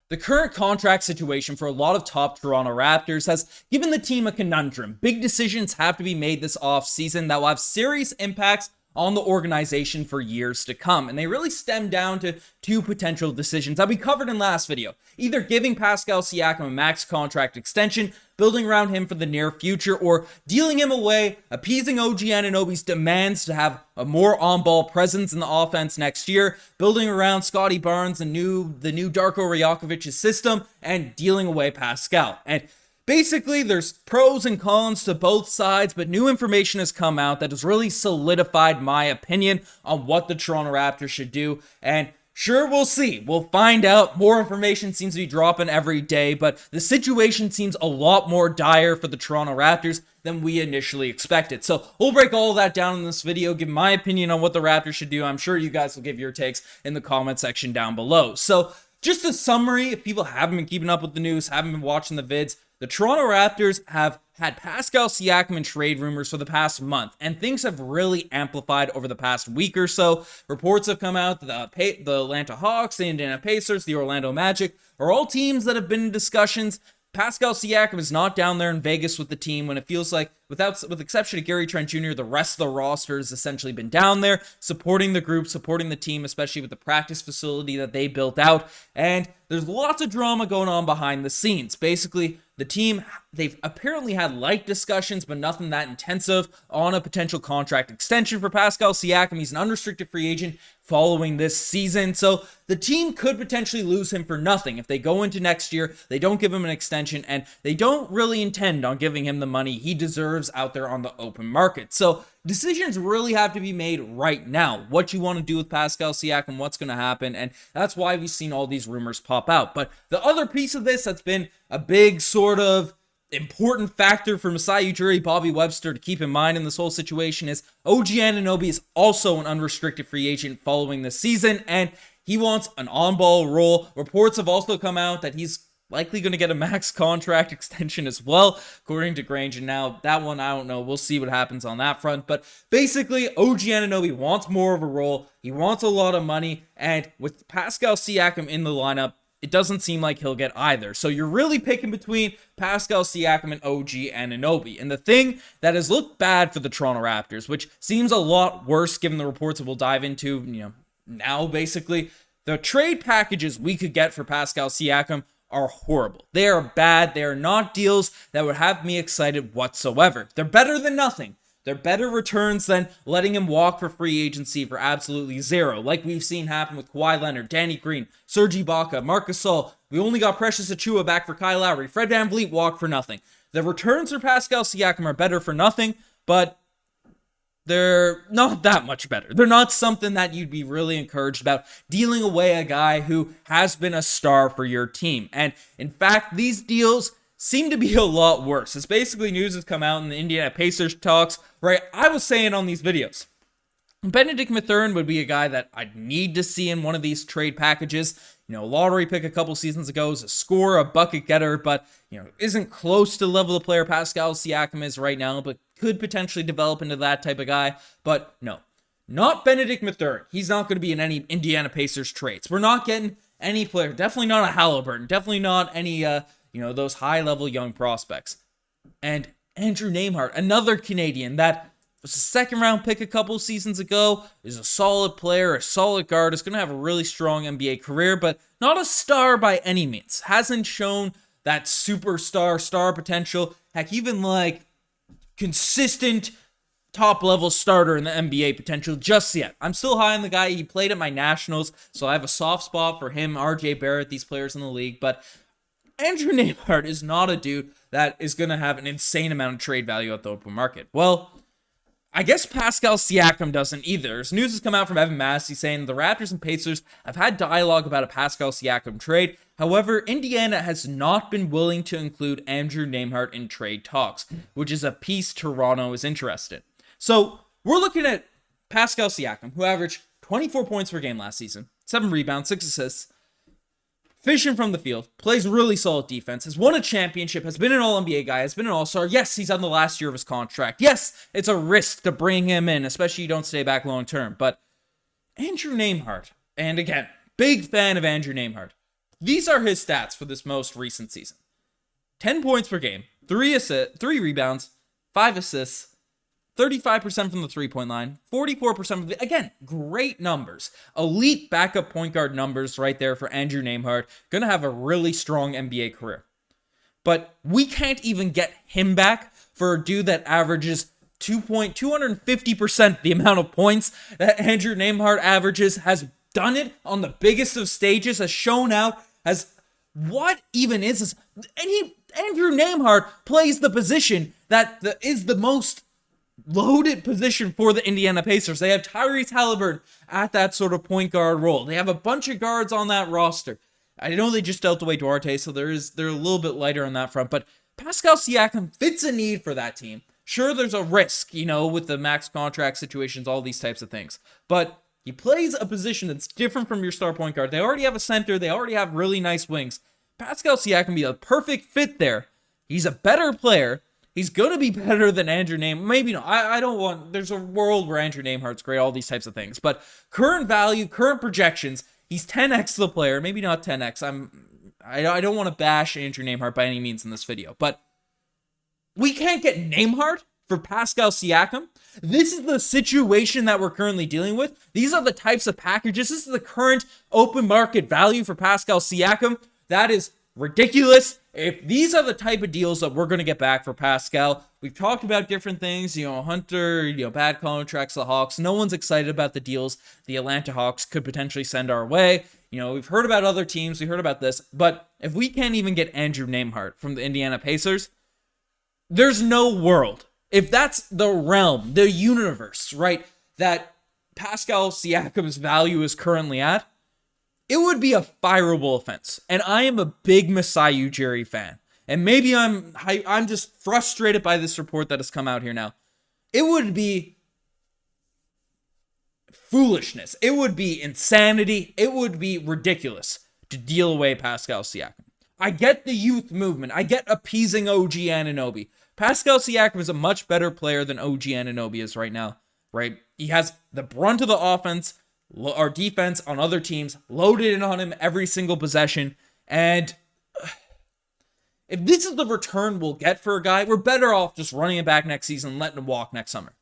The current contract situation for a lot of top Toronto Raptors has given the team a conundrum. Big decisions have to be made this offseason that will have serious impacts on the organization for years to come. And they really stem down to two potential decisions that we covered in last video. Either giving Pascal Siakam a max contract extension, building around him for the near future, or dealing him away, appeasing OG Anunoby's demands to have a more on-ball presence in the offense next year, building around Scottie Barnes and the new Darko Rajakovic's system, and dealing away Pascal. And basically, there's pros and cons to both sides, but new information has come out that has really solidified my opinion on what the Toronto Raptors should do. And sure, we'll see. We'll find out. More information seems to be dropping every day, but the situation seems a lot more dire for the Toronto Raptors than we initially expected. So we'll break all of that down in this video, give my opinion on what the Raptors should do. I'm sure you guys will give your takes in the comment section down below. So just a summary, if people haven't been keeping up with the news, haven't been watching the vids, the Toronto Raptors have had Pascal Siakam in trade rumors for the past month, and things have really amplified over the past week or so. Reports have come out that the Atlanta Hawks, the Indiana Pacers, the Orlando Magic are all teams that have been in discussions. Pascal Siakam is not down there in Vegas with the team when it feels like, with exception of Gary Trent Jr., the rest of the roster has essentially been down there, supporting the group, supporting the team, especially with the practice facility that they built out. And there's lots of drama going on behind the scenes. Basically, the team, they've apparently had light discussions, but nothing that intensive on a potential contract extension for Pascal Siakam. He's an unrestricted free agent following this season, so the team could potentially lose him for nothing. If they go into next year, they don't give him an extension, and they don't really intend on giving him the money he deserves out there on the open market. So decisions really have to be made right now. What you want to do with Pascal Siakam, what's going to happen, and that's why we've seen all these rumors pop out. But the other piece of this that's been a big sort of important factor for Masai Ujiri, Bobby Webster to keep in mind in this whole situation is OG Anunoby is also an unrestricted free agent following this season, and he wants an on-ball role. Reports have also come out that he's likely going to get a max contract extension as well, according to Grange. And now that one, I don't know. We'll see what happens on that front. But basically, OG Anunoby wants more of a role. He wants a lot of money. And with Pascal Siakam in the lineup, it doesn't seem like he'll get either. So you're really picking between Pascal Siakam and OG Anunoby. And the thing that has looked bad for the Toronto Raptors, which seems a lot worse given the reports that we'll dive into, now basically, the trade packages we could get for Pascal Siakam are horrible. They are bad. They are not deals that would have me excited whatsoever. They're better than nothing. They're better returns than letting him walk for free agency for absolutely zero, like we've seen happen with Kawhi Leonard, Danny Green, Serge Ibaka, Marc Gasol. We only got Precious Achiuwa back for Kyle Lowry. Fred VanVleet walked for nothing. The returns for Pascal Siakam are better for nothing, but they're not that much better. They're not something that you'd be really encouraged about, dealing away a guy who has been a star for your team. And in fact, these deals seem to be a lot worse. It's basically news has come out in the Indiana Pacers talks, right? I was saying on these videos, Benedict Mathurin would be a guy that I'd need to see in one of these trade packages. Lottery pick a couple seasons ago is a scorer, a bucket getter, but, isn't close to the level of player Pascal Siakam is right now, but could potentially develop into that type of guy. But no, not Benedict Mathurin. He's not going to be in any Indiana Pacers trades. We're not getting any player, definitely not a Halliburton, definitely not any, those high-level young prospects. And Andrew Nembhard, another Canadian that was a second-round pick a couple seasons ago, is a solid player, a solid guard, is going to have a really strong NBA career, but not a star by any means. Hasn't shown that superstar, star potential. Heck, even consistent top-level starter in the NBA potential just yet. I'm still high on the guy. He played at my Nationals, so I have a soft spot for him, RJ Barrett, these players in the league, but Andrew Nembhard is not a dude that is going to have an insane amount of trade value at the open market. Well, I guess Pascal Siakam doesn't either. There's news has come out from Evan Massey saying the Raptors and Pacers have had dialogue about a Pascal Siakam trade. However, Indiana has not been willing to include Andrew Nembhard in trade talks, which is a piece Toronto is interested in. So we're looking at Pascal Siakam, who averaged 24 points per game last season, 7 rebounds, 6 assists, fishing from the field, plays really solid defense, has won a championship, has been an All-NBA guy, has been an All-Star. Yes, he's on the last year of his contract. Yes, it's a risk to bring him in, especially you don't stay back long-term. But Andrew Nembhard, and again, big fan of Andrew Nembhard, These are his stats for this most recent season. 10 points per game, 3 rebounds, 5 assists, 35% from the three-point line, 44% from the, again, great numbers. Elite backup point guard numbers right there for Andrew Nembhard. Gonna have a really strong NBA career. But we can't even get him back for a dude that averages 250% the amount of points that Andrew Nembhard averages, has done it on the biggest of stages, has shown out, has, what even is this? And Andrew Nembhard plays the position that is the most loaded position for the Indiana Pacers. They have Tyrese Halliburton at that sort of point guard role. They have a bunch of guards on that roster. I know they just dealt away Duarte, so they're a little bit lighter on that front, but Pascal Siakam fits a need for that team. Sure, there's a risk, with the max contract situations, all these types of things, but he plays a position that's different from your star point guard. They already have a center. They already have really nice wings. Pascal Siakam be a perfect fit there. He's a better player. He's going to be better than Andrew Nembhard. Maybe not. I don't want... There's a world where Andrew Nembhard's great, all these types of things. But current value, current projections, he's 10x the player. Maybe not 10x. I don't want to bash Andrew Nembhard by any means in this video. But we can't get Nembhard for Pascal Siakam. This is the situation that we're currently dealing with. These are the types of packages. This is the current open market value for Pascal Siakam. That is ridiculous. If these are the type of deals that we're going to get back for Pascal, we've talked about different things, Hunter, bad contracts, the Hawks. No one's excited about the deals the Atlanta Hawks could potentially send our way. We've heard about other teams, we heard about this, but if we can't even get Andrew Nembhard from the Indiana Pacers, there's no world. If that's the realm, the universe, right, that Pascal Siakam's value is currently at, it would be a fireable offense. And I am a big Masai Ujiri fan. And maybe I'm just frustrated by this report that has come out here now. It would be foolishness. It would be insanity. It would be ridiculous to deal away Pascal Siakam. I get the youth movement. I get appeasing OG Anunoby. Pascal Siakam is a much better player than OG Anunoby is right now, right? He has the brunt of the offense, our defense on other teams loaded in on him every single possession. And if this is the return we'll get for a guy, we're better off just running him back next season and letting him walk next summer.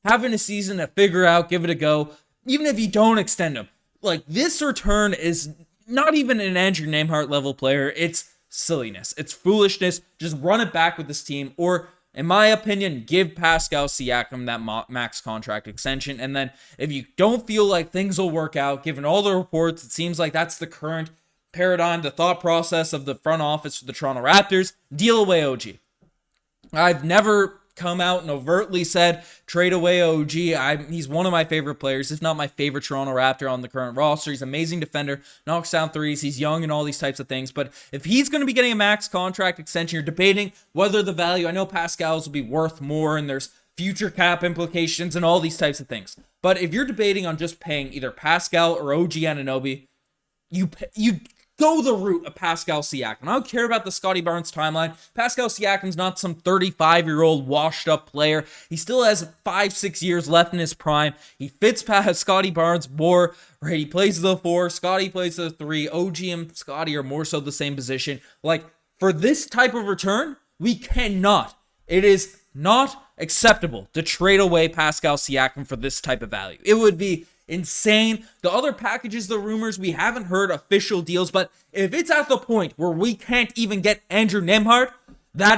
Having a season to figure out, give it a go, even if you don't extend him. Like, this return is not even an Andrew Nembhard level player. It's silliness. It's foolishness. Just run it back with this team, or in my opinion, give Pascal Siakam that max contract extension. And then if you don't feel like things will work out, given all the reports, it seems like that's the current paradigm, the thought process of the front office for the Toronto Raptors, deal away OG. I've never come out and overtly said trade away OG. He's one of my favorite players, if not my favorite Toronto Raptor on the current roster. He's an amazing defender, knocks down threes, he's young and all these types of things. But if he's going to be getting a max contract extension, you're debating whether the value, I know Pascal's will be worth more and there's future cap implications and all these types of things. But if you're debating on just paying either Pascal or OG Anunoby, you go the route of Pascal Siakam. I don't care about the Scottie Barnes timeline. Pascal Siakam's not some 35-year-old washed-up player. He still has 5-6 years left in his prime. He fits past Scottie Barnes more, right? He plays the 4, Scottie plays the 3. OG and Scottie are more so the same position. Like, for this type of return, we cannot. It is not acceptable to trade away Pascal Siakam for this type of value. It would be insane. The other packages, the rumors, we haven't heard official deals, but if it's at the point where we can't even get Andrew Nembhard, that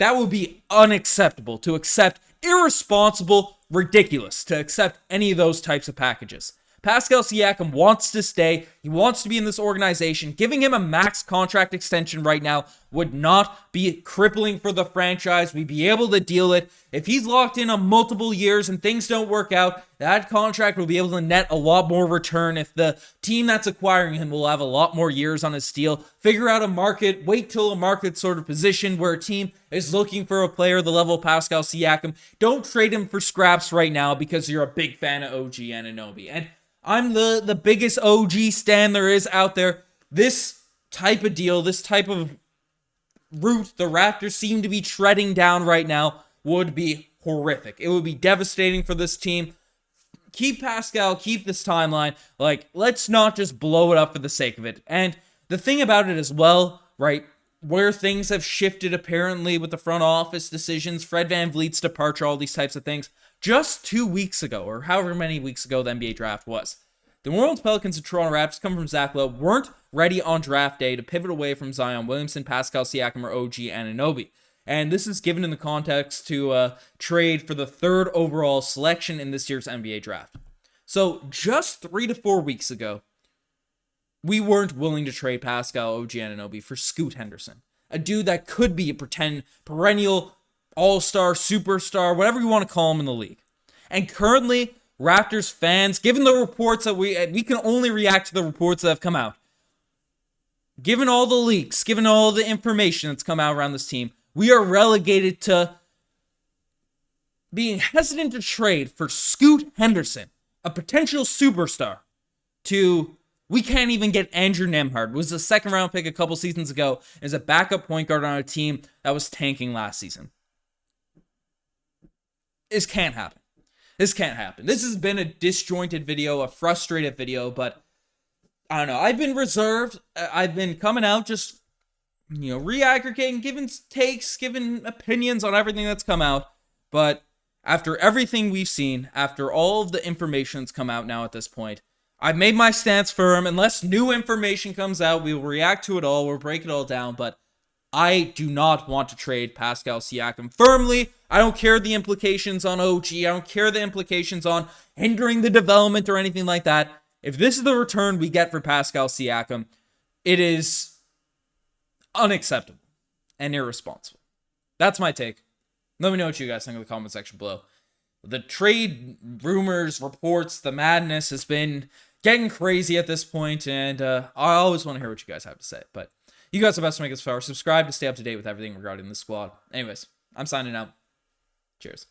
would be unacceptable to accept, irresponsible, ridiculous to accept any of those types of packages. Pascal Siakam wants to stay. He wants to be in this organization. Giving him a max contract extension right now would not be crippling for the franchise. We'd be able to deal it. If he's locked in on multiple years and things don't work out, that contract will be able to net a lot more return. If the team that's acquiring him will have a lot more years on his deal, figure out a market, wait till a market sort of position where a team is looking for a player the level of Pascal Siakam. Don't trade him for scraps right now because you're a big fan of OG Anunoby. And I'm the biggest OG stan there is out there. This type of deal, this type of route the Raptors seem to be treading down right now would be horrific. It would be devastating for this team. keep Pascal, keep this timeline. Like, let's not just blow it up for the sake of it. And the thing about it as well, right, where things have shifted apparently with the front office decisions, Fred VanVleet's departure, all these types of things, just 2 weeks ago, or however many weeks ago the NBA draft was, the New Orleans Pelicans and Toronto Raptors, coming from Zach Lowe, weren't ready on draft day to pivot away from Zion Williamson, Pascal Siakam, or OG Anunoby. And this is given in the context to trade for the 3rd overall selection in this year's NBA draft. So just 3 to 4 weeks ago, we weren't willing to trade Pascal OG Anunoby for Scoot Henderson, a dude that could be a perennial all-star, superstar, whatever you want to call him in the league. And currently, Raptors fans, given the reports that we can only react to the reports that have come out, given all the leaks, given all the information that's come out around this team, we are relegated to being hesitant to trade for Scoot Henderson, a potential superstar, to we can't even get Andrew Nembhard, was a 2nd round pick a couple seasons ago, as a backup point guard on a team that was tanking last season. This can't happen. This can't happen. This has been a disjointed video, a frustrated video, but I don't know. I've been reserved. I've been coming out just, re-aggregating, giving takes, giving opinions on everything that's come out. But after everything we've seen, after all of the information that's come out now at this point, I've made my stance firm. Unless new information comes out, we will react to it all. We'll break it all down. But I do not want to trade Pascal Siakam firmly. I don't care the implications on OG. I don't care the implications on hindering the development or anything like that. If this is the return we get for Pascal Siakam, it is unacceptable and irresponsible. That's my take. Let me know what you guys think in the comment section below. The trade rumors, reports, the madness has been getting crazy at this point, and I always want to hear what you guys have to say. But you guys are the best to make this far. Subscribe to stay up to date with everything regarding the squad. Anyways, I'm signing out. Cheers.